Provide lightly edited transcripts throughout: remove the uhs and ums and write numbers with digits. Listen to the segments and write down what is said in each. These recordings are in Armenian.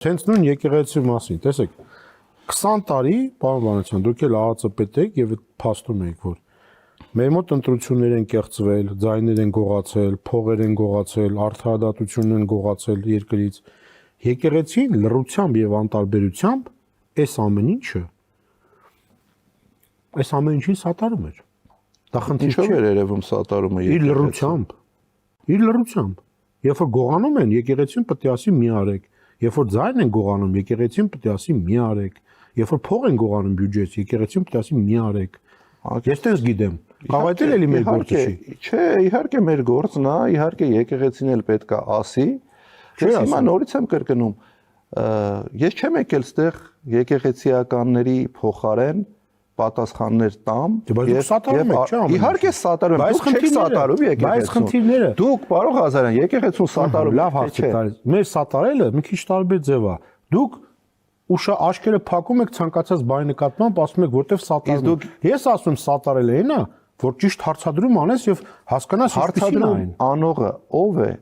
Հենց նույն եկեղեցի մասին, տեսեք, 20 տարի, պարոն Վանեցյան, դուք էլ ԱԱԾ-պետ եք եւ այդ փաստում եք, որ մեր մոտ ընտրություններ են կեղծվել, ձայներ են գողացել, փողեր են գողացել, արդարադատություններ են գողացել երկրից։ Եկեղեցին լռությամբ եւ անտարբերությամբ այս ամեն ինչին սատարում էր։ Դա խնդիր չէ։ Ինչով էր երևում սատարումը Իր լռությամբ։ Իր լռությամբ։ Երբ որ գողանում են, եկեղեցին պետք է ասի մի արեք։ Երբ որ ձայն են գողանում, եկեղեցին պետք է ասի մի արեք։ Երբ որ փող են գողանում բյուջեից, եկեղեցին պետք է ասի մի արեք։ Ես դες գիտեմ։ Կարող է էլի մեր գործը չի։ Չէ, իհարկե մեր գործն է, իհարկե եկեղեցին էլ պետք է ասի։ Ես հիմա նորից եմ կրկնում, ես չեմ եկել ստեղ եկեղեցիականների փոխարեն պատասխաններ տամ իհարկե սատարում եք, դուք չեք սատարում եկեղեցուն։ Դուք պարոն Ղազարյան, եկեղեցուն սատարում լավ հարց եք տալիս։ Մեր սատարելը մի քիչ տարբեր ձև է։ Դուք աչքերը փակում եք ցանկացած բանի նկատմամբ, ասում եք որտեվ սատարում։ Ես ասում սատարելը այն է, որ ճիշտ հարցադրում անես եւ հասկանաս հարցադրում անողը ով է։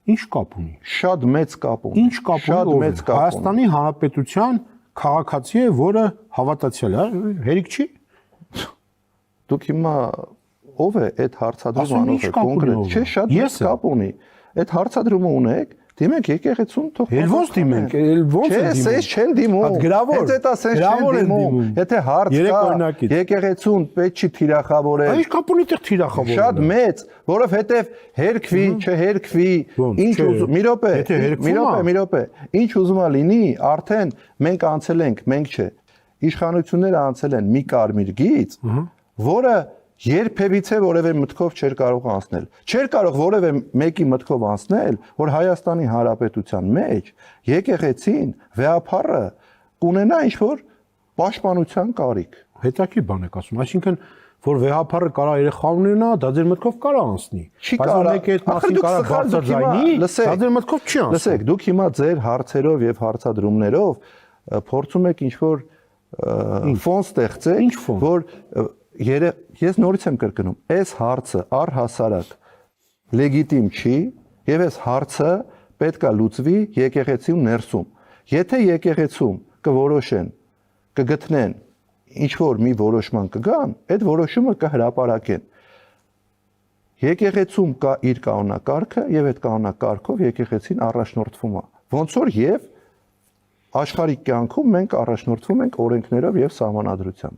Ինչ կապ ունի։ Շատ մեծ կապ ունի։ Ինչ կապ ունի։ Հայաստանի Հանրապետության քաղաքացի է, որը հավատացյալ է, հերիք չի։ Դուք հիմա ով է այդ հարցադրումը անողը կոնկրետ։ Չէ, շատ մեծ կապ ունի։ Այդ հարցադրումը ունեք, դիմեք եկեղեցուն թող։ Էլ ո՞նց դիմենք, էլ ո՞նց է դիմում։ Չէ, սենց չեն դիմում։ Հենց այդ ասենց չեն դիմում։ Եթե հարց կա, եկեղեցուն պետք չի թիրախավորել։ Ինչ կապ ունի այդտեղ թիրախավորել։ Շատ մեծ, որովհետև հերքվի, չհերքվի, ինչ ուզում, մի րոպե, ինչ ուզում է լինի, արդեն մենք անցել ենք, մենք չէ։ Իշխանությունները անցել են մի կարմիր գիծ, որը երբևիցե որևէ մտքով չէր կարող անցնել։ Չէր կարող որևէ մեկի մտքով անցնել, որ Հայաստանի Հանրապետության մեջ եկեղեցին վեհափառը կունենա ինչ-որ պաշտպանության կարիք։ Հետաքրքիր բան եք ասում, այսինքն որ վեհափառը կարա երեխա ունենա, դա ձեր մտքով կարա անցնի։ Բայց մեկը այդ մասին կարա բարձրացնի, դա ձեր մտքով չի անցնի։ Լսեք, դուք հիմա ձեր հարցերով եւ հարցադրումներով փորձում եք ինչ-որ ֆոն ստեղծել, որ ես նորից եմ կրկնում, այս հարցը առհասարակ լեգիտիմ չի եւ այս հարցը պետք է լուծվի եկեղեցու ներսում։ Եթե եկեղեցում կորոշեն, կգտնեն ինչ որ մի որոշման կգան, այդ որոշումը կհրապարակեն։ Եկեղեցում կա իր կանոնակարգը եւ այդ կանոնակարգով եկեղեցին առաջնորդվում է։ Ոնց որ եւ աշխարհիկ կյանքում մենք առաջնորդվում ենք օրենքներով եւ սահմանադրությամբ։